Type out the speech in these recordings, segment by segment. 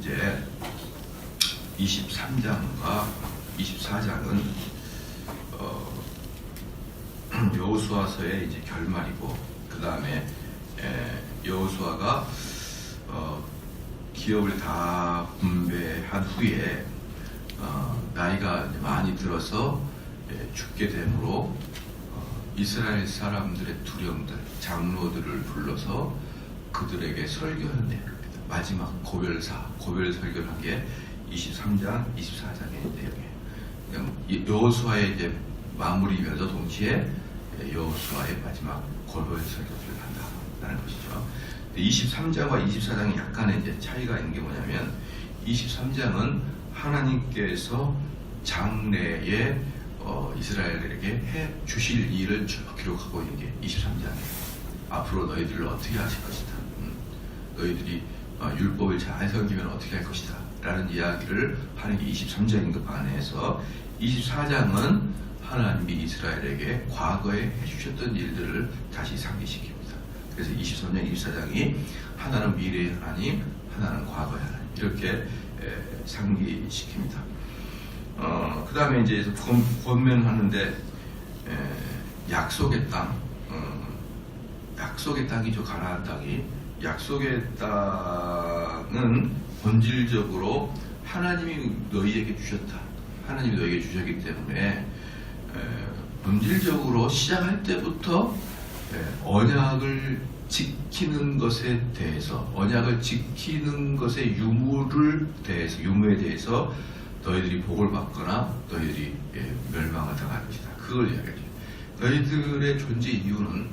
이제 23장과 24장은 여호수아서의 이제 결말이고, 그 다음에 여호수아가 기업을 다 분배한 후에 나이가 많이 들어서 죽게 되므로 이스라엘 사람들의 두령들, 장로들을 불러서 그들에게 설교하는 내용입니다. 마지막 고별 설교를 한 게 23장, 24장의 내용이에요. 여호수아의 이제 마무리면서 동시에 여호수아의 마지막 고별 설교를 한다는 것이죠. 23장과 24장이 약간의 이제 차이가 있는 게 뭐냐면, 23장은 하나님께서 장래에 이스라엘에게 해 주실 일을 쭉 기록하고 있는 게 23장이에요. 앞으로 너희들을 어떻게 하실 것이다. 너희들이 율법을 잘 섬기면 어떻게 할 것이다. 라는 이야기를 하는 게 23장인 것 반해서, 24장은 하나님이 이스라엘에게 과거에 해주셨던 일들을 다시 상기시킵니다. 그래서 23장, 24장이 하나는 미래의 하나님, 하나는 과거의 하나님, 이렇게 상기시킵니다. 그 다음에 이제 권면하는데, 약속의 땅이죠. 가나안 땅이. 약속의 땅은 본질적으로 하나님이 너희에게 주셨다. 하나님이 너희에게 주셨기 때문에 본질적으로 시작할 때부터 언약을 지키는 것에 대해서, 언약을 지키는 것의 유무에 대해서 너희들이 복을 받거나 너희들이 멸망을 당할 것이다. 그걸 이야기해요. 너희의 존재 이유는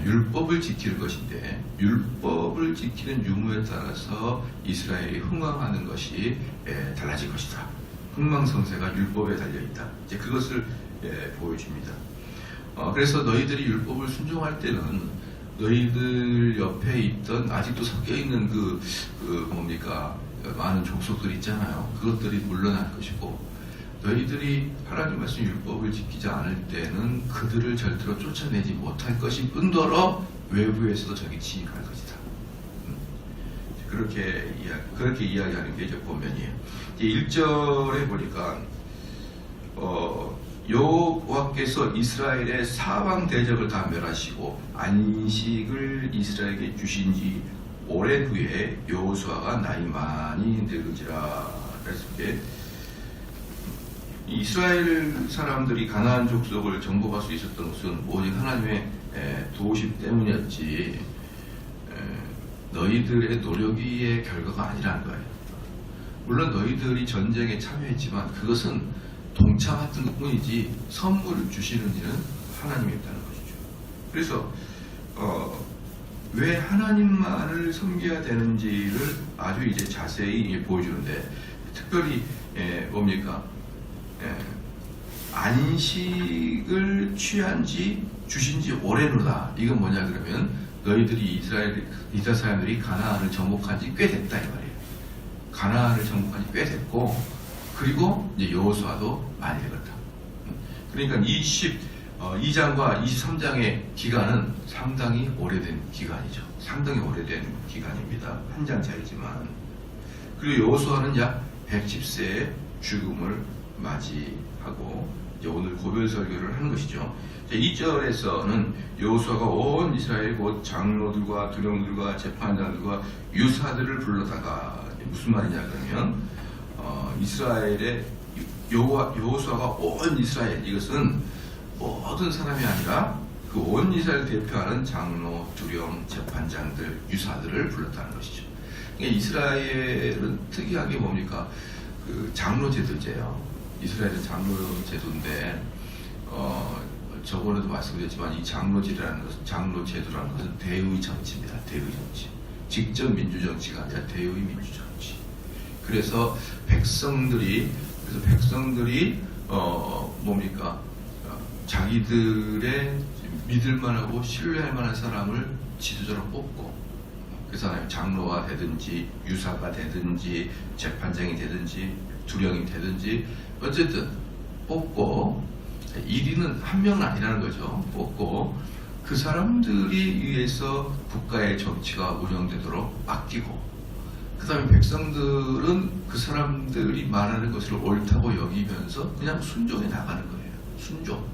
율법을 지킬 것인데, 율법을 지키는 유무에 따라서 이스라엘이 흥왕하는 것이 달라질 것이다. 흥망성쇠가 율법에 달려있다. 이제 그것을 보여줍니다. 그래서 너희들이 율법을 순종할 때는 너희들 옆에 있던 아직도 섞여있는 많은 족속들 있잖아요. 그것들이 물러날 것이고, 너희들이 하나님 말씀 율법을 지키지 않을 때는 그들을 절대로 쫓아내지 못할 것이 뿐더러 외부에서도 적이 침입할 것이다. 그렇게 이야기하는 게 이제 본면이에요. 이제 1절에 보니까 여호와께서 이스라엘의 사방 대적을 다 멸하시고 안식을 이스라엘에게 주신 지 오랜 후에 여호수아가 나이 많이 늙은지라. 그래서 이스라엘 사람들이 가나안 족속을 정복할 수 있었던 것은 오직 하나님의 도우심 때문이었지, 너희들의 노력의 결과가 아니라는 거예요. 물론 너희들이 전쟁에 참여했지만 그것은 동참했던 것 뿐이지 선물을 주시는 일은 하나님이었다는 것이죠. 그래서 왜 하나님만을 섬겨야 되는지를 아주 이제 자세히 보여주는데, 특별히 안식을 주신 지 오래노라. 이건 뭐냐 그러면, 너희들이 이스라엘 사람들이 가나안을 정복한 지 꽤 됐다 이 말이에요. 가나안을 정복한 지 꽤 됐고, 그리고 이제 여호수아도 많이 되었다. 그러니까 22장과 23장의 기간은 상당히 오래된 기간이죠. 상당히 오래된 기간입니다. 한 장 차이지만. 그리고 여호수아는 약 110세의 죽음을 맞이하고 이제 오늘 고별 설교를 하는 것이죠. 2절에서는 여호수아가 온 이스라엘 곧 장로들과 두령들과 재판장들과 유사들을 불러다가, 무슨 말이냐 그러면 이스라엘의 여호수아가 온 이스라엘, 이것은 모든 사람이 아니라 그 온 이스라엘 대표하는 장로, 두령, 재판장들, 유사들을 불렀다는 것이죠. 그러니까 이스라엘은 특이하게 그 장로 제도제예요. 이스라엘은 장로 제도인데, 저번에도 말씀드렸지만 이 장로 제도라는 것은 대의 정치입니다. 대의 정치. 직접 민주 정치가 아니라 대의 민주 정치. 그래서 백성들이 자기들의 믿을만하고 신뢰할 만한 사람을 지도자로 뽑고, 그 사람이 장로가 되든지 유사가 되든지 재판장이 되든지 두령이 되든지 어쨌든 뽑고, 1위는 한 명은 아니라는 거죠. 뽑고 그 사람들이 위해서 국가의 정치가 운영되도록 맡기고, 그 다음에 백성들은 그 사람들이 말하는 것을 옳다고 여기면서 그냥 순종해 나가는 거예요. 순종.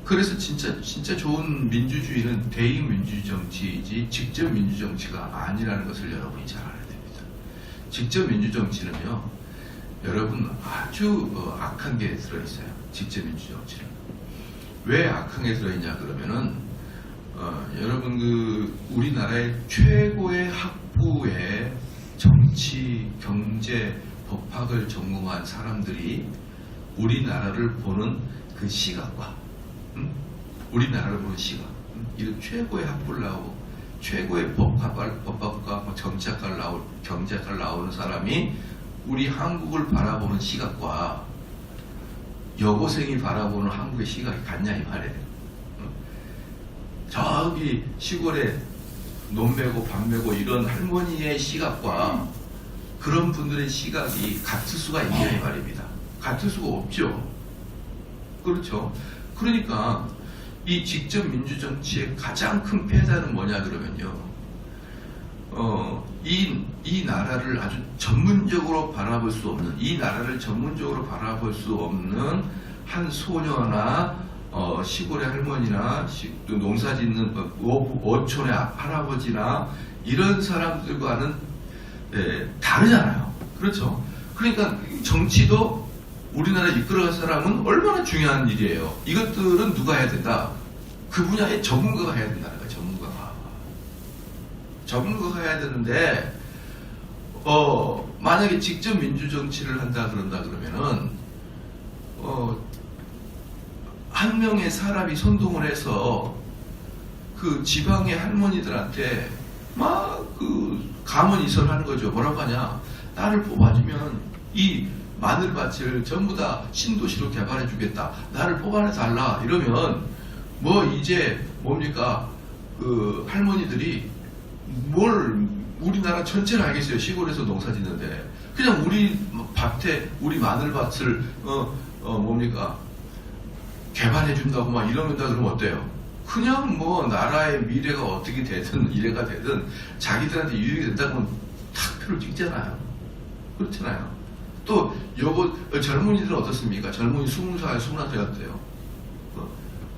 그래서 진짜 좋은 민주주의는 대의 민주주의 정치이지 직접 민주 정치가 아니라는 것을 여러분이 잘 알아야 됩니다. 직접 민주 정치는요, 여러분 아주 악한 게 들어있어요. 직접 민주 정치는. 왜 악한 게 들어있냐 그러면은 여러분 우리나라의 최고의 학부의 정치, 경제, 법학을 전공한 사람들이 우리나라를 보는 그 시각과 우리나라를 보는 시각, 이런 최고의 학부를 나오고 최고의 법학과 정치학과를 나오고 경제학과를 나오는 사람이 우리 한국을 바라보는 시각과 여고생이 바라보는 한국의 시각이 같냐 이 말이에요. 저기 시골에 논 메고 밥 메고 이런 할머니의 시각과 그런 분들의 시각이 같을 수가 있냐 이 말입니다. 같을 수가 없죠. 그렇죠. 그러니까 이 직접 민주정치의 가장 큰 패자는 뭐냐 그러면요, 이 나라를 아주 전문적으로 바라볼 수 없는, 이 나라를 전문적으로 바라볼 수 없는 한 소녀나 시골의 할머니나 농사 짓는 어촌의 할아버지나 이런 사람들과는 다르잖아요. 그렇죠. 그러니까 정치도 우리나라 이끌어갈 사람은 얼마나 중요한 일이에요. 이것들은 누가 해야 된다? 그 분야의 전문가가 해야 된다는 거예요. 전문가가 해야 되는데 만약에 직접 민주정치를 한다 그러면은 한 명의 사람이 선동을 해서 그 지방의 할머니들한테 막 가문이설 하는 거죠. 뭐라고 하냐? 나를 뽑아주면 이 마늘밭을 전부 다 신도시로 개발해 주겠다. 나를 뽑아내 달라. 이러면 뭐 이제 뭡니까? 그 할머니들이 뭘 우리나라 전체를 알겠어요. 시골에서 농사 짓는데 그냥 우리 밭에 우리 마늘밭을 뭡니까? 개발해 준다고 막 이러는다 그러면 어때요? 그냥 뭐 나라의 미래가 어떻게 되든 이래가 되든 자기들한테 유익이 된다 그러면 탁 표를 찍잖아요. 그렇잖아요. 또 젊은이들은 어떻습니까? 젊은이 20살, 21살이었대요.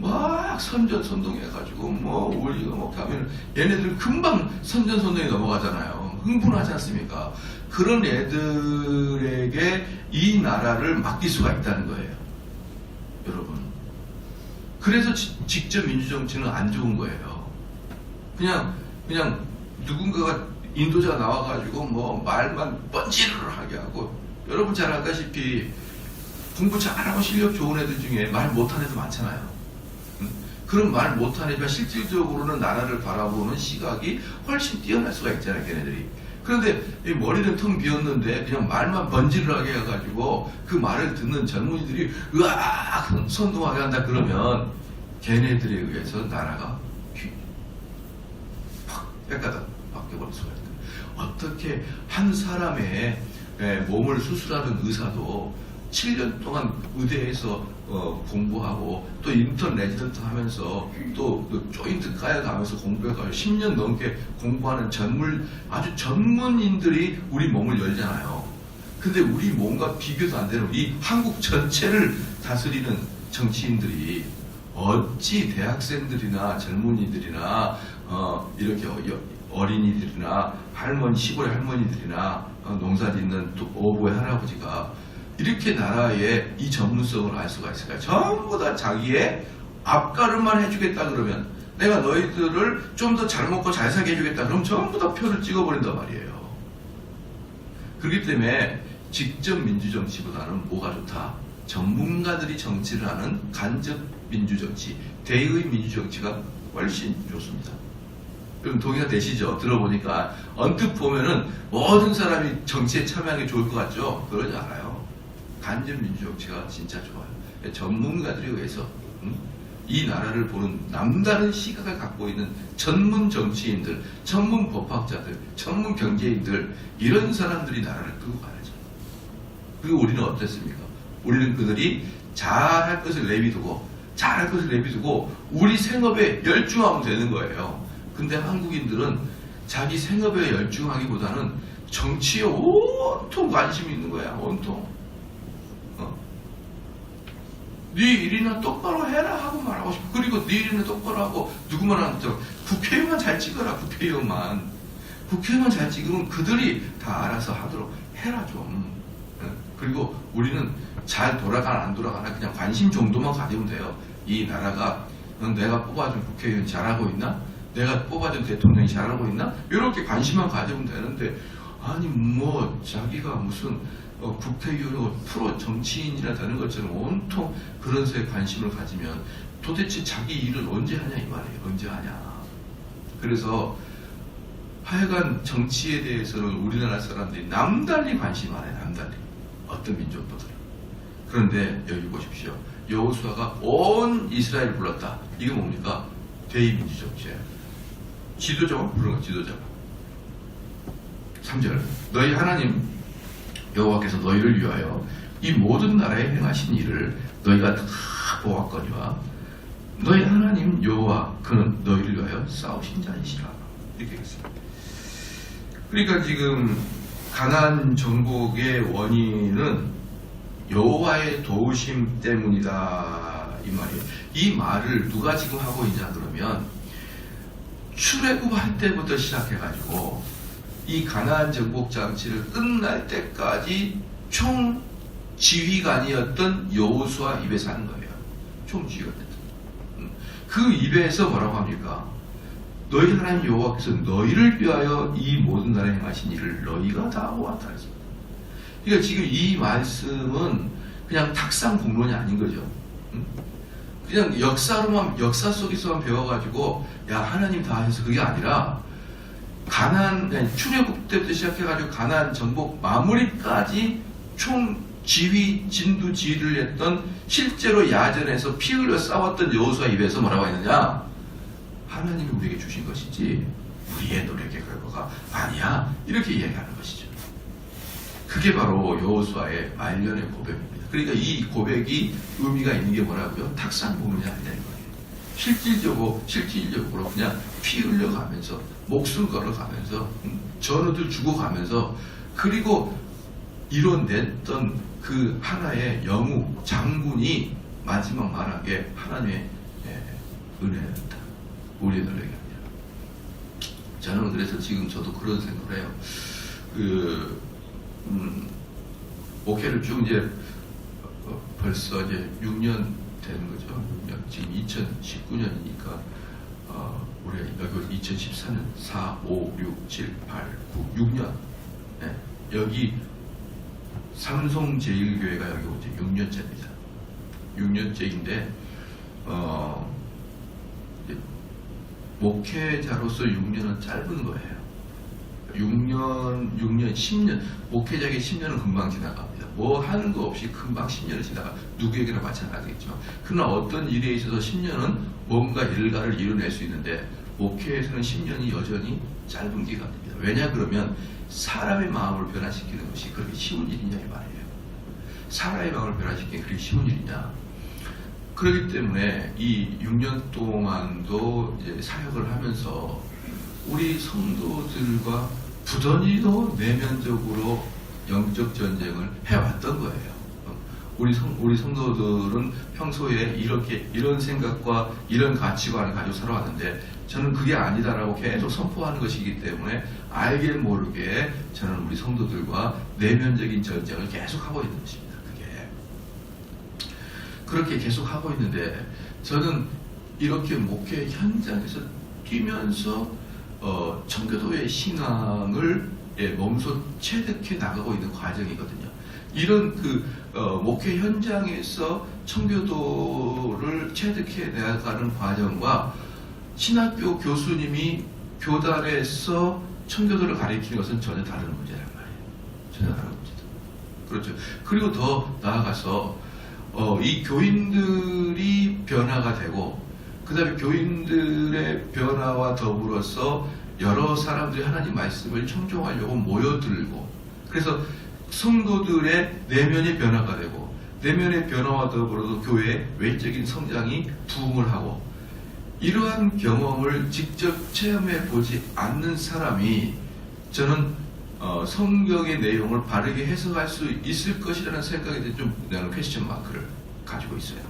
막 선동해가지고 뭐 올리고 뭐 하면 얘네들 금방 선동에 넘어가잖아요. 흥분하지 않습니까? 그런 애들에게 이 나라를 맡길 수가 있다는 거예요. 여러분. 그래서 직접 민주정치는 안 좋은 거예요. 그냥 누군가가 인도자가 나와가지고 뭐 말만 뻔질하게 하고, 여러분 잘 알다시피 공부 잘하고 실력 좋은 애들 중에 말 못하는 애도 많잖아요. 그런 말 못하는 애가 실질적으로는 나라를 바라보는 시각이 훨씬 뛰어날 수가 있잖아요, 걔네들이. 그런데 이 머리는 텅 비었는데 그냥 말만 번지르하게 해가지고 그 말을 듣는 젊은이들이 으악 선동하게 한다 그러면 걔네들에 의해서 나라가 팍 뺏가다 바뀌어버릴 수가 있다. 어떻게 한 사람의 몸을 수술하는 의사도 7년 동안 의대에서 공부하고 또 인턴 레지던트 하면서 또 조인트 까여가면서 공부해가지고 10년 넘게 공부하는 아주 전문인들이 우리 몸을 열잖아요. 근데 우리 몸과 비교도 안 되는 이 한국 전체를 다스리는 정치인들이 어찌 대학생들이나 젊은이들이나 이렇게 어린이들이나 시골의 할머니들이나 농사 짓는 어부의 할아버지가 이렇게 나라의 이 전문성을 알 수가 있을까요? 전부 다 자기의 앞가름만 해주겠다 그러면, 내가 너희들을 좀 더 잘 먹고 잘 살게 해주겠다 그럼 전부 다 표를 찍어버린단 말이에요. 그렇기 때문에 직접 민주정치보다는 뭐가 좋다? 전문가들이 정치를 하는 간접 민주정치, 대의 민주정치가 훨씬 좋습니다. 그럼 동의가 되시죠? 들어보니까 언뜻 보면은 모든 사람이 정치에 참여하는 게 좋을 것 같죠? 그러지 않아요. 간접 민주정치가 진짜 좋아요. 전문가들에 의해서 이 나라를 보는 남다른 시각을 갖고 있는 전문 정치인들, 전문 법학자들, 전문 경제인들, 이런 사람들이 나라를 끌고 가야죠. 그리고 우리는 어땠습니까? 우리는 그들이 잘할 것을 내비두고 우리 생업에 열중하면 되는 거예요. 근데 한국인들은 자기 생업에 열중하기보다는 정치에 온통 관심이 있는 거야. 온통. 네 일이나 똑바로 해라 하고 말하고 싶어. 그리고 네 일이나 똑바로 하고 누구만 하죠. 국회의원만 잘 찍어라. 국회의원만 잘 찍으면 그들이 다 알아서 하도록 해라 좀. 그리고 우리는 잘 돌아가나 안 돌아가나 그냥 관심 정도만 가지면 돼요. 이 나라가 내가 뽑아준 국회의원 잘하고 있나? 내가 뽑아준 대통령이 잘하고 있나? 이렇게 관심만 가지면 되는데 아니 뭐 자기가 무슨 국회의원이고 프로 정치인이라 되는 것처럼 온통 그런 것에 관심을 가지면 도대체 자기 일을 언제 하냐 이 말이에요. 언제 하냐. 그래서 하여간 정치에 대해서는 우리나라 사람들이 남달리 관심 안 해요. 남달리. 어떤 민족보다. 그런데 여기 보십시오. 여호수아가 온 이스라엘을 불렀다. 이게 뭡니까? 대의민주정치예요. 지도자가 부르는 지도자가. 3절 너희 하나님 여호와께서 너희를 위하여 이 모든 나라에 행하신 일을 너희가 다 보았거니와 너희 하나님 여호와 그는 너희를 위하여 싸우신 자이시라. 이렇게 했습니다. 그러니까 지금 가나안 정복의 원인은 여호와의 도우심 때문이다 이 말이에요. 이 말을 누가 지금 하고 있냐 그러면 출애굽할 때부터 시작해가지고 이 가나안 정복 장치를 끝날 때까지 총 지휘관이었던 여호수아 입에서 하는 거예요. 총 지휘관이었던. 그 입에서 뭐라고 합니까? 너희 하나님 여호와께서 너희를 위하여 이 모든 나라에 행하신 일을 너희가 다 보았다 했습니다. 그러니까 지금 이 말씀은 그냥 탁상 공론이 아닌 거죠. 그냥 역사 속에서만 배워가지고 야 하나님 다 해서 그게 아니라 가나안 출애굽 때부터 시작해가지고 가나안 정복 마무리까지 총 지휘 진두지휘를 했던 실제로 야전에서 피 흘려 싸웠던 여호수아 입에서 뭐라고 했느냐? 하나님이 우리에게 주신 것이지 우리의 노력의 결과가 아니야. 이렇게 이야기하는 것이죠. 그게 바로 여호수아의 말년의 고백입니다. 그러니까 이 고백이 의미가 있는 게 뭐라고요? 탁상공론이 아니라는 거예요. 실질적으로 그냥 피 흘려가면서 목숨 걸어가면서 전우들 죽어가면서 그리고 이뤄냈던 그 하나의 영웅 장군이 마지막 말하게 하나님의 은혜였다. 우리의 노력이 아니라. 저는 그래서 지금 저도 그런 생각을 해요. 목회를 쭉 이제 벌써 이제 6년 되는 거죠. 6년. 지금 2019년이니까 올해 여기 2014년 4, 5, 6, 7, 8, 9, 6년. 네. 여기 삼송제일교회가 여기 오지 6년째입니다. 6년째인데 목회자로서 6년은 짧은 거예요. 6년, 10년, 목회자에게 10년은 금방 지나갑니다. 뭐 하는 거 없이 금방 10년을 지나가. 누구에게나 마찬가지겠지만. 그러나 어떤 일에 있어서 10년은 뭔가 일가를 이뤄낼 수 있는데, 목회에서는 10년이 여전히 짧은 기간입니다. 왜냐 그러면 사람의 마음을 변화시키는 것이 그렇게 쉬운 일이냐 이 말이에요. 사람의 마음을 변화시키는 게 그렇게 쉬운 일이냐. 그렇기 때문에 이 6년 동안도 이제 사역을 하면서 우리 성도들과 부단히도 내면적으로 영적 전쟁을 해왔던 거예요. 우리 성도들은 평소에 이런 생각과 이런 가치관을 가지고 살아왔는데 저는 그게 아니다라고 계속 선포하는 것이기 때문에 알게 모르게 저는 우리 성도들과 내면적인 전쟁을 계속하고 있는 것입니다. 그렇게 계속하고 있는데 저는 이렇게 목회 현장에서 뛰면서 청교도의 신앙을 몸소 체득해 나가고 있는 과정이거든요. 이런 목회 현장에서 청교도를 체득해 나가는 과정과 신학교 교수님이 교단에서 청교도를 가리키는 것은 전혀 다른 문제란 말이에요. 전혀 다른 문제다. 그렇죠. 그리고 더 나아가서 이 교인들이 변화가 되고 그 다음에 교인들의 변화와 더불어서 여러 사람들이 하나님 말씀을 청종하려고 모여들고 그래서 성도들의 내면의 변화가 되고 내면의 변화와 더불어서 교회의 외적인 성장이 부흥을 하고 이러한 경험을 직접 체험해 보지 않는 사람이 저는 성경의 내용을 바르게 해석할 수 있을 것이라는 생각에 대해 좀 나는 퀘스천 마크를 가지고 있어요.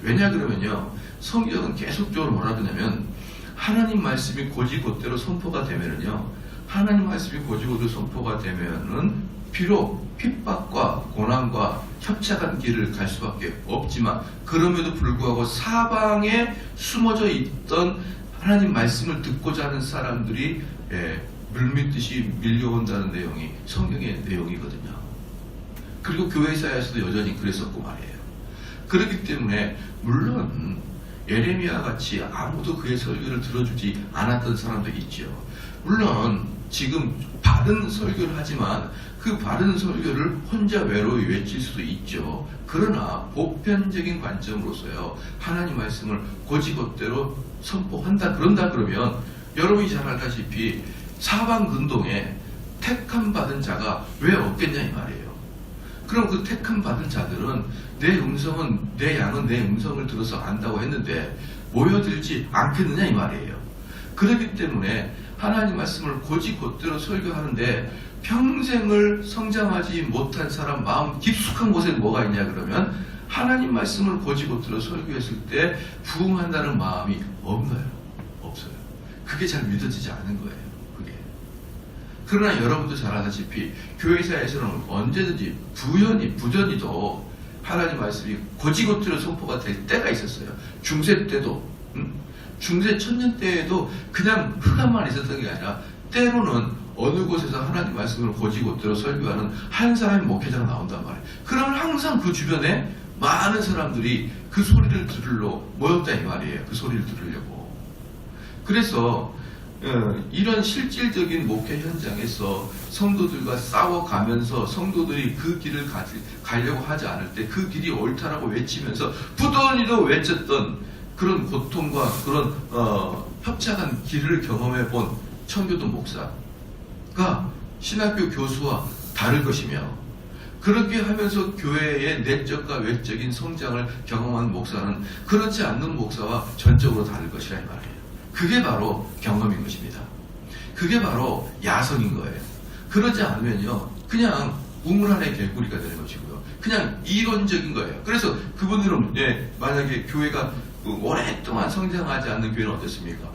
왜냐 그러면요, 성경은 계속적으로 뭐라 그러냐면 하나님 말씀이 곧이곧대로 선포가 되면은요, 하나님 말씀이 곧이곧대로 선포가 되면은 비록 핍박과 고난과 협착한 길을 갈 수밖에 없지만 그럼에도 불구하고 사방에 숨어져 있던 하나님 말씀을 듣고자 하는 사람들이 물밀듯이 밀려온다는 내용이 성경의 내용이거든요. 그리고 교회 사회에서도 여전히 그랬었고 말이에요. 그렇기 때문에 물론 예레미야 같이 아무도 그의 설교를 들어주지 않았던 사람도 있죠. 물론 지금 바른 설교를 하지만 그 바른 설교를 혼자 외로이 외칠 수도 있죠. 그러나 보편적인 관점으로서요, 하나님 말씀을 곧이곧대로 선포한다 그런다 그러면 여러분이 잘 알다시피 사방 근동에 택함 받은 자가 왜 없겠냐 이 말이에요. 그럼 그 택함 받은 자들은 내 양은 내 음성을 들어서 안다고 했는데 모여들지 않겠느냐 이 말이에요. 그렇기 때문에 하나님 말씀을 곧이곧대로 설교하는데 평생을 성장하지 못한 사람 마음 깊숙한 곳에 뭐가 있냐 그러면 하나님 말씀을 곧이곧대로 설교했을 때 부응한다는 마음이 없어요. 그게 잘 믿어지지 않는 거예요. 그게. 그러나 여러분도 잘 아다시피 교회사에서는 언제든지 부전이도 하나님 말씀이 곧이곧대로 선포가 될 때가 있었어요. 중세 때도, 중세 천년 때에도 그냥 흑암만 있었던 게 아니라 때로는 어느 곳에서 하나님 말씀을 곧이곧대로 설교하는 한 사람의 목회자가 나온단 말이에요. 그러면 항상 그 주변에 많은 사람들이 그 소리를 들으러 모였다 이 말이에요. 그 소리를 들으려고. 그래서 이런 실질적인 목회 현장에서 성도들과 싸워가면서 성도들이 그 길을 가려고 하지 않을 때 그 길이 옳다라고 외치면서 부더니도 외쳤던 그런 고통과 그런 협착한 길을 경험해 본 청교도 목사가 신학교 교수와 다를 것이며, 그렇게 하면서 교회의 내적과 외적인 성장을 경험한 목사는 그렇지 않는 목사와 전적으로 다를 것이라 이 말이에요. 그게 바로 경험인 것입니다. 그게 바로 야성인 거예요. 그러지 않으면요, 그냥 우물 안의 개구리가 되는 것이고요. 그냥 이론적인 거예요. 그래서 그분들은 만약에 교회가 오랫동안 성장하지 않는 교회는 어떻습니까?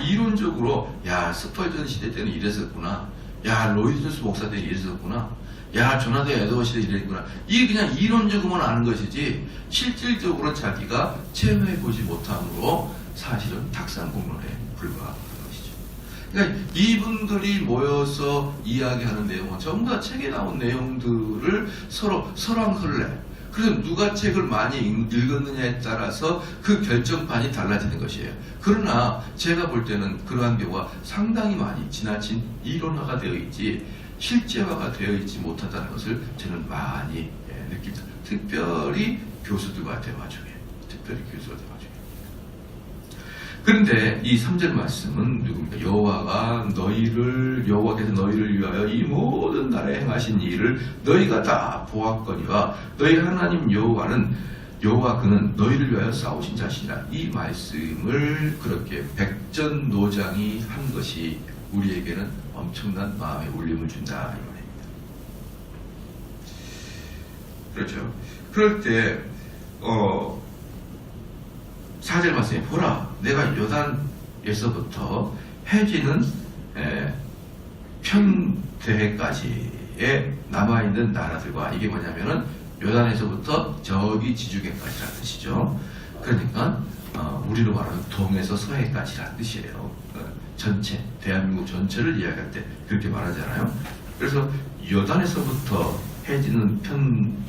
이론적으로 스펄전 시대 때는 이랬었구나. 로이드 존스 목사 때는 이랬었구나. 조나단 에드워드 시대 이랬구나. 이게 그냥 이론적으로만 아는 것이지 실질적으로 자기가 체험해보지 못함으로 사실은 탁상공론에 불과한 것이죠. 그러니까 이분들이 모여서 이야기하는 내용은 전부 다 책에 나온 내용들을 서로 설왕설래. 그래서 누가 책을 많이 읽었느냐에 따라서 그 결정판이 달라지는 것이에요. 그러나 제가 볼 때는 그러한 경우가 상당히 많이 지나친 이론화가 되어 있지 실제화가 되어 있지 못하다는 것을 저는 많이 느낍니다. 특별히 교수들과 대화 중에. 그런데 이 3절 말씀은 누굽니까? 여호와께서 너희를 위하여 이 모든 날에 행하신 일을 너희가 다 보았거니와 너희 하나님 여호와 그는 너희를 위하여 싸우신 자신이라. 이 말씀을 그렇게 백전노장이 한 것이 우리에게는 엄청난 마음의 울림을 준다 이 말입니다. 그렇죠. 그럴 때 4절 말씀에 보라, 내가 요단에서부터 해지는 편대해까지에 남아있는 나라들과, 이게 뭐냐면은 요단에서부터 저기 지중해까지라는 뜻이죠. 그러니까 우리로 말하면 동에서 서해까지라는 뜻이에요. 전체, 대한민국 전체를 이야기할 때 그렇게 말하잖아요. 그래서 요단에서부터 해지는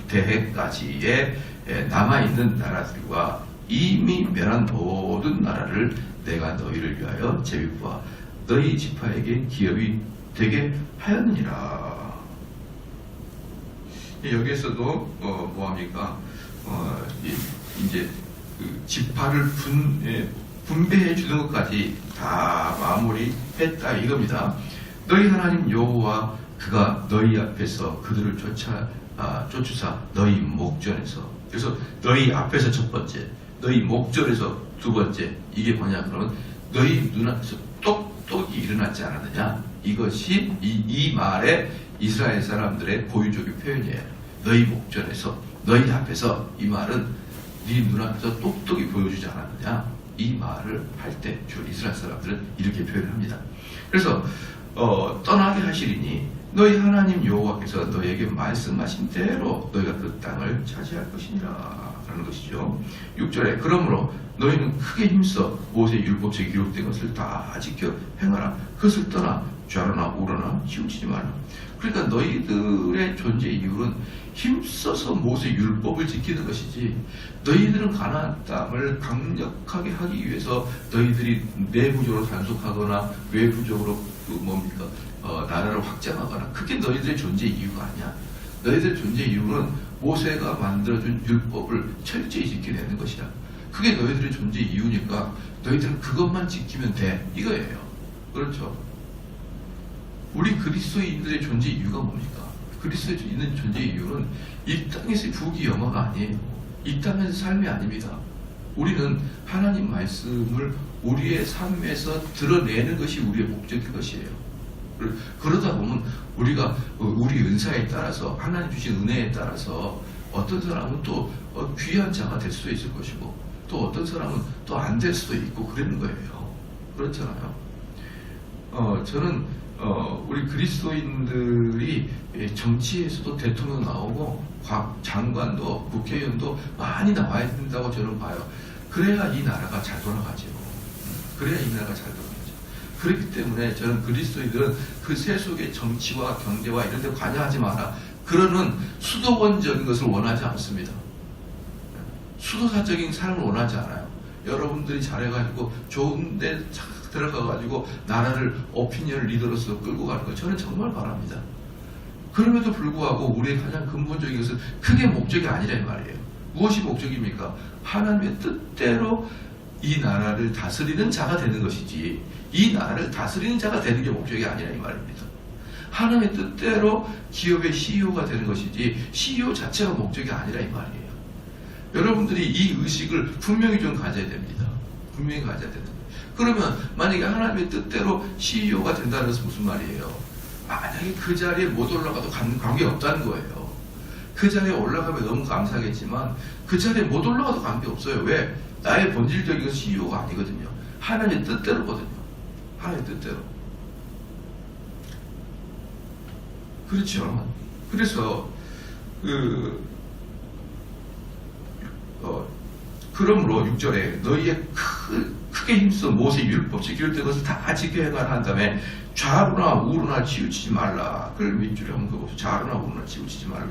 편대해까지에 남아있는 나라들과 이미 멸한 모든 나라를 내가 너희를 위하여 제비와 너희 지파에게 기업이 되게 하였느니라. 여기에서도 뭐합니까? 이제 그 지파를 분배해 주는 것까지 다 마무리했다 이겁니다. 너희 하나님 여호와 그가 너희 앞에서 그들을 쫓으사 너희 목전에서, 그래서 너희 앞에서 첫 번째, 너희 목전에서 두 번째, 이게 뭐냐 그러면 너희 눈앞에서 똑똑이 일어났지 않았느냐. 이것이 이 말의 이스라엘 사람들의 고유적인 표현이에요. 너희 목전에서, 너희 앞에서 이 말은 네 눈앞에서 똑똑이 보여주지 않았느냐. 이 말을 할 때 주 이스라엘 사람들은 이렇게 표현합니다. 그래서 떠나게 하시리니 너희 하나님 여호와께서 너에게 말씀하신 대로 너희가 그 땅을 차지할 것이니라 라는 것이죠. 6절에 그러므로 너희는 크게 힘써 모세의 율법책에 기록된 것을 다 지켜 행하라. 그것을 떠나 좌로나 우로나 치우치지 마라. 그러니까 너희들의 존재 이유는 힘써서 모세의 율법을 지키는 것이지, 너희들은 가나안 땅을 강력하게 하기 위해서 너희들이 내부적으로 단속하거나 외부적으로 나라를 확장하거나, 그게 너희들의 존재 이유가 아니야. 너희들의 존재 이유는 모세가 만들어준 율법을 철저히 지켜내는 것이야. 그게 너희들의 존재 이유니까 너희들은 그것만 지키면 돼, 이거예요. 그렇죠? 우리 그리스도인들의 존재 이유가 뭡니까? 그리스도에 있는 존재 이유는 이 땅에서의 부귀 영화가 아니에요. 이 땅에서 삶이 아닙니다. 우리는 하나님 말씀을 우리의 삶에서 드러내는 것이 우리의 목적인 것이에요. 그러다 보면 우리가 우리 은사에 따라서, 하나님 주신 은혜에 따라서 어떤 사람은 또 귀한 자가 될 수도 있을 것이고, 또 어떤 사람은 또 안 될 수도 있고 그러는 거예요. 그렇잖아요. 저는 우리 그리스도인들이 정치에서도 대통령 나오고 장관도 국회의원도 많이 나와야 된다고 저는 봐요. 그래야 이 나라가 잘 돌아가죠. 그래야 이 나라가 잘 돌아가죠. 그렇기 때문에 저는 그리스도인들은 그 세속의 정치와 경제와 이런 데 관여하지 마라, 그러는 수도원적인 것을 원하지 않습니다. 수도사적인 삶을 원하지 않아요. 여러분들이 잘해가지고 좋은데 들어가가지고 나라를 오피니언 리더로서 끌고 가는 거 저는 정말 바랍니다. 그럼에도 불구하고 우리의 가장 근본적인 것은 크게 목적이 아니라 이 말이에요. 무엇이 목적입니까? 하나님의 뜻대로 이 나라를 다스리는 자가 되는 것이지, 이 나라를 다스리는 자가 되는 게 목적이 아니라 이 말입니다. 하나님의 뜻대로 기업의 CEO가 되는 것이지 CEO 자체가 목적이 아니라 이 말이에요. 여러분들이 이 의식을 분명히 좀 가져야 됩니다. 분명히 가져야 됩니다. 그러면 만약에 하나님의 뜻대로 CEO가 된다는 것은 무슨 말이에요? 만약에 그 자리에 못 올라가도 관계없다는 거예요. 그 자리에 올라가면 너무 감사하겠지만 그 자리에 못 올라가도 관계없어요. 왜? 나의 본질적인 CEO가 아니거든요. 하나님의 뜻대로거든요. 하나님의 뜻대로. 그렇죠. 그래서 그러므로 6절에 너희의 크게 힘써 모세의 율법책 기록된 것을 다 지켜 행하라 한 다음에 좌로나 우로나 치우치지 말라. 그걸 밑줄에 한 거고, 좌로나 우로나 치우치지 말라.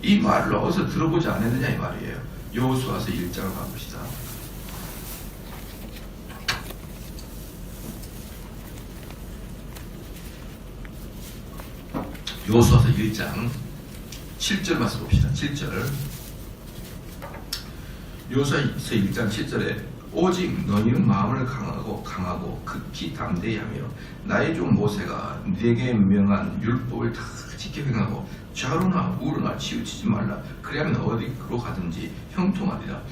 이 말을 어디서 들어보지 않았느냐 이 말이에요. 여호수아서 1장을 가봅시다. 여호수아서 1장 7절 말씀 봅시다. 7절. 여호수아서 1장 7절에 오직 너희는 마음을 강하고 극히 담대히 하며 나의 종 모세가 네게 명한 율법을 다 지켜 행하고 좌로나 우로나 치우치지 말라. 그리하면 어디로 가든지 형통하리라.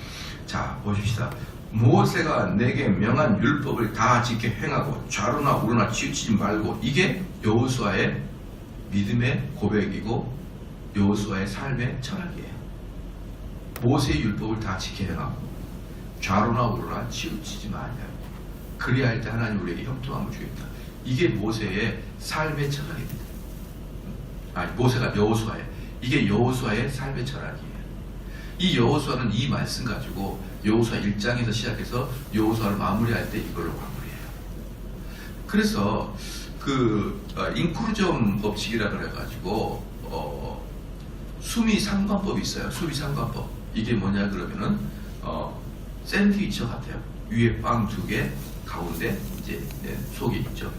자, 보십시다. 모세가 내게 명한 율법을 다 지켜 행하고 좌로나 우로나 치우치지 말고, 이게 여호수아의 믿음의 고백이고 여호수아의 삶의 철학이에요. 모세의 율법을 다 지켜 행하고 좌로나 우로나 치우치지 말라. 그리야 할 때 하나님 우리에게 형통함을 주겠다. 이게 모세의 삶의 철학입니다. 모세가 여호수아의, 이게 여호수아의 삶의 철학이에요. 이 여호수아는 이 말씀 가지고 여호수아 1장에서 시작해서 여호수아를 마무리할 때 이걸로 마무리해요. 그래서 인크루전 법칙이라 그래가지고 수미 상관법이 있어요. 수미 상관법. 이게 뭐냐 그러면은 샌드위치 같아요. 위에 빵 2개, 가운데 이제 속이 있죠.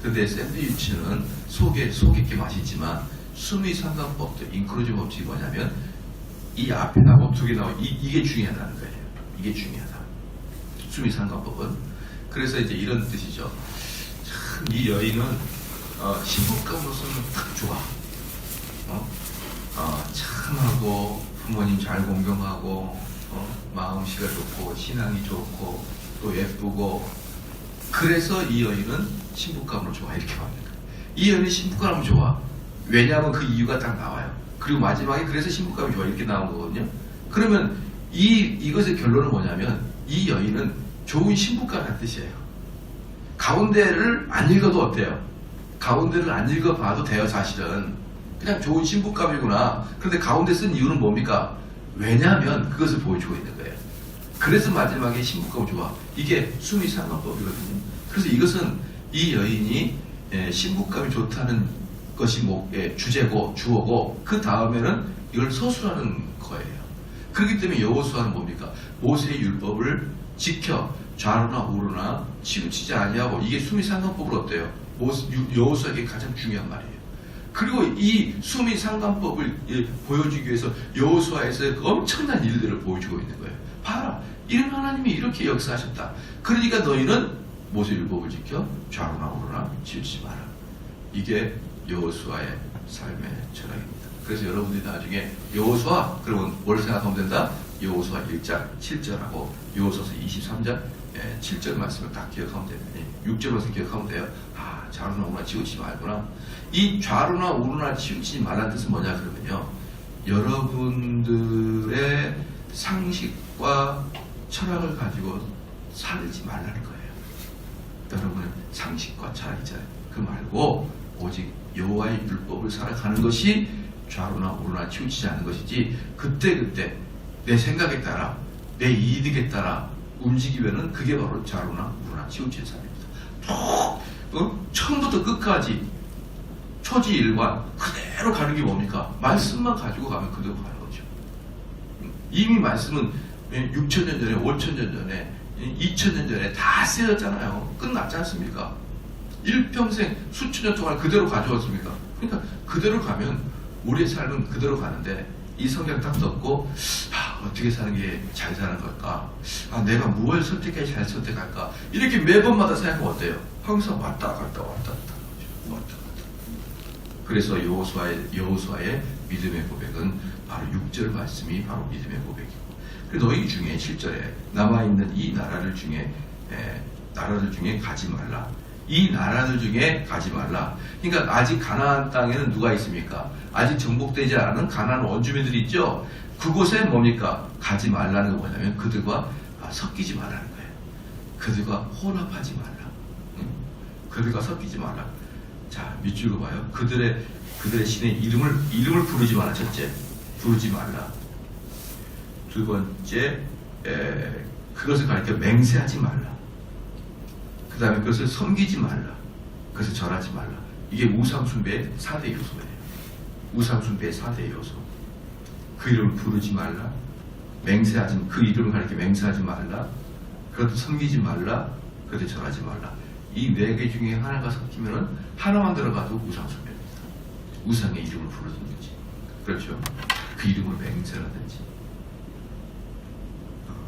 근데 샌드위치는 속에 있게 맛있지만 수미 상관법도 인크루전 법칙이 뭐냐면 이 앞에 나오고 2개 나오고 이게 중요하다는 거예요. 이게 중요하다. 수미 상관법은. 그래서 이제 이런 뜻이죠. 참 이 여인은 신부감으로서는 딱 좋아. 참하고 부모님 잘 공경하고 마음씨가 좋고 신앙이 좋고 또 예쁘고, 그래서 이 여인은 신부감으로 좋아, 이렇게 말합니다. 이 여인은 신부감으로 좋아. 왜냐하면 그 이유가 딱 나와요. 그리고 마지막에 그래서 신부감이 좋아, 이렇게 나온 거거든요. 그러면 이것의 결론은 뭐냐면 이 여인은 좋은 신부감이라는 뜻이에요. 가운데를 안 읽어도 어때요? 가운데를 안 읽어봐도 돼요, 사실은. 그냥 좋은 신부감이구나. 그런데 가운데 쓴 이유는 뭡니까? 왜냐하면 그것을 보여주고 있는 거예요. 그래서 마지막에 신부감이 좋아. 이게 수미상관법이거든요. 그래서 이것은 이 여인이 신부감이 좋다는 것이 주제고 주어고, 그 다음에는 이걸 서술하는 거예요. 그렇기 때문에 여호수아는 뭡니까? 모세의 율법을 지켜 좌로나 우로나 치우치지 아니하고, 이게 수미상관법을 어때요? 여호수아에게 가장 중요한 말이에요. 그리고 이 수미상관법을 보여주기 위해서 여호수아에서 엄청난 일들을 보여주고 있는 거예요. 봐라, 이런 하나님이 이렇게 역사하셨다. 그러니까 너희는 모세 율법을 지켜 좌로나 우로나 치우치지 마라. 이게 여호수아의 삶의 철학입니다. 그래서 여러분들이 나중에 여호수아 그러면 뭘 생각하면 된다? 여호수아 1장 7절하고 여호수아서 23장 7절 말씀을 딱 기억하면 됩니다. 6절 말씀 기억하면 돼요. 아, 좌로나 우로나 치우치지 말구나. 이 좌로나 우로나 치우치지 말라는 뜻은 뭐냐 그러면요, 여러분들의 상식과 철학을 가지고 살지 말라는 거예요. 여러분의 상식과 철학이잖아요. 그 말고 오직 여호와의 율법을 살아가는 것이 좌로나 우로나 치우치지 않는 것이지, 그때그때 내 생각에 따라 내 이득에 따라 움직이면은 그게 바로 좌로나 우로나 치우치는 삶입니다. 처음부터 끝까지 초지일관 그대로 가는 게 뭡니까? 말씀만 가지고 가면 그대로 가는 거죠. 이미 말씀은 6,000년 전에, 5,000년 전에, 2,000년 전에 다 쓰였잖아요. 끝났지 않습니까? 일평생 수천 년 동안 그대로 가져왔습니까? 그러니까 그대로 가면 우리의 삶은 그대로 가는데, 이 성경 딱 떴고 어떻게 사는 게 잘 사는 걸까? 내가 무엇을 선택해야 잘 선택할까? 이렇게 매번마다 생각하면 어때요? 항상 왔다 갔다 왔다 갔다 왔다 갔다. 그래서 여호수아의 믿음의 고백은 바로 6절 말씀이 바로 믿음의 고백이고, 그리고 너희 중에 7절에 남아있는 이 나라들 중에 가지 말라. 이 나라들 중에 가지 말라. 그러니까 아직 가나안 땅에는 누가 있습니까? 아직 정복되지 않은 가나안 원주민들이 있죠. 그곳에 뭡니까? 가지 말라는 거 뭐냐면 그들과 섞이지 말라는 거예요. 그들과 혼합하지 말라. 그들과 섞이지 말라. 자, 밑줄로 봐요. 그들의 신의 이름을 부르지 말라. 첫째, 부르지 말라. 두 번째, 그것을 가리켜 맹세하지 말라. 그 다음에 그것을 섬기지 말라. 그것을 절하지 말라. 이게 우상숭배의 4대 요소예요. 우상숭배의 4대 요소. 그 이름을 부르지 말라. 그 이름을 가리켜 맹세하지 말라. 그것도 섬기지 말라. 그것도 절하지 말라. 이 4개 중에 하나가 섞이면은 하나만 들어가도 우상숭배입니다. 우상의 이름을 부르든지, 그렇죠? 그 이름을 맹세하든지,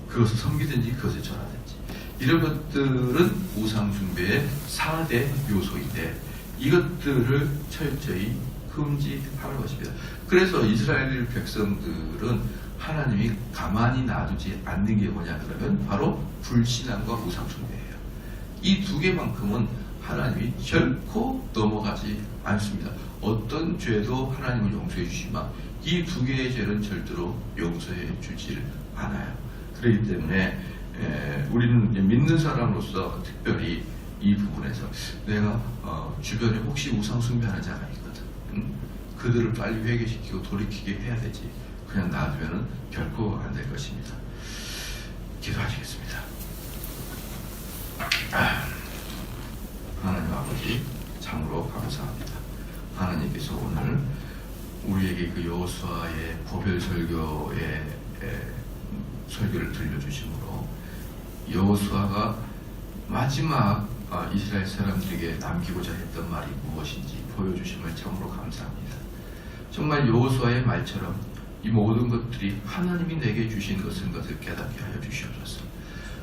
그것을 섬기든지, 그것을 절하든지. 이런 것들은 우상숭배의 4대 요소인데, 이것들을 철저히 금지하는 것입니다. 그래서 이스라엘 백성들은 하나님이 가만히 놔두지 않는 게 뭐냐 그러면 바로 불신앙과 우상숭배예요. 이 2개만큼은 하나님이 결코 넘어가지 않습니다. 어떤 죄도 하나님은 용서해 주시지만 이 2개의 죄는 절대로 용서해 주질 않아요. 그렇기 때문에 우리는 믿는 사람으로서 특별히 이 부분에서 내가 주변에 혹시 우상숭배하는 자가 있거든, 그들을 빨리 회개시키고 돌이키게 해야 되지. 그냥 놔두면 결코 안 될 것입니다. 기도하시겠습니다. 하나님 아버지, 참으로 감사합니다. 하나님께서 오늘 우리에게 그 여호수아의 고별 설교의 설교를 들려주심으로 여호수아가 마지막 이스라엘 사람들에게 남기고자 했던 말이 무엇인지 보여주심을 참으로 감사합니다. 정말 여호수아의 말처럼 이 모든 것들이 하나님이 내게 주신 것을 깨닫게 하여 주시옵소서.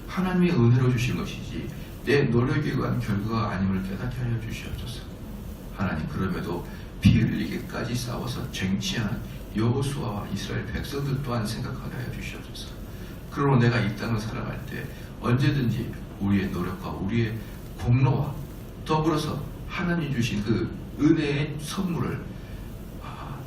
하나님의 은혜로 주신 것이지 내 노력에 의한 결과가 아님을 깨닫게 하여 주시옵소서. 하나님, 그럼에도 피 흘리기까지 싸워서 쟁취한 여호수아와 이스라엘 백성들 또한 생각하게 하여 주시옵소서. 그러므로 내가 이 땅을 살아갈 때 언제든지 우리의 노력과 우리의 공로와 더불어서 하나님 주신 그 은혜의 선물을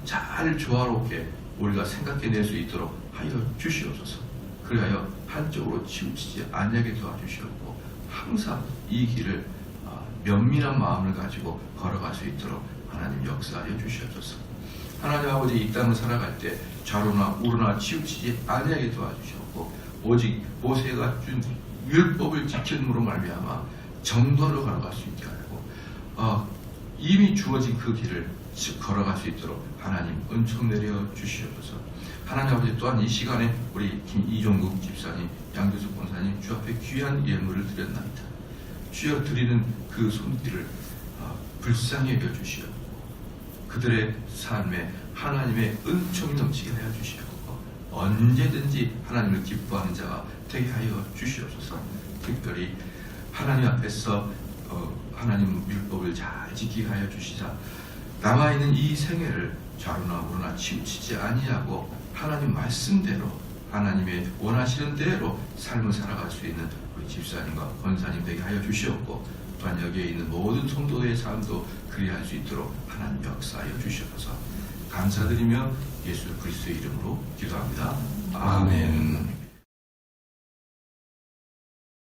잘 조화롭게 우리가 생각해낼 수 있도록 하여 주시옵소서. 그리하여 한쪽으로 치우치지 아니하게 도와주시옵고 항상 이 길을 면밀한 마음을 가지고 걸어갈 수 있도록 하나님 역사하여 주시옵소서. 하나님 아버지, 이 땅을 살아갈 때 좌로나 우로나 치우치지 아니하게 도와주시옵고 오직 모세가 준 율법을 지킴으로 말미암아 정도로 걸어갈 수 있게 하고 이미 주어진 그 길을 걸어갈 수 있도록 하나님 은총 내려 주시옵소서. 하나님 아버지, 또한 이 시간에 우리 이종국 집사님, 양교숙 권사님 주 앞에 귀한 예물을 드렸나이다. 주여 드리는 그 손길을 불쌍히 여겨 주시옵고 그들의 삶에 하나님의 은총이 넘치게 하여 주시옵고 언제든지 하나님을 기뻐하는 자가 되게 하여 주시옵소서. 특별히 하나님 앞에서 하나님 율법을 잘 지키게 하여 주시자 남아있는 이 생애를 좌로나 우로나 치우치지 아니하고 하나님 말씀대로 하나님의 원하시는 대로 삶을 살아갈 수 있는 우리 집사님과 권사님 되게 하여 주시옵고 또한 여기에 있는 모든 성도의 삶도 그리할 수 있도록 하나님 역사하여 주시옵소서. 감사드리며 예수 그리스도의 이름으로 기도합니다. 아멘.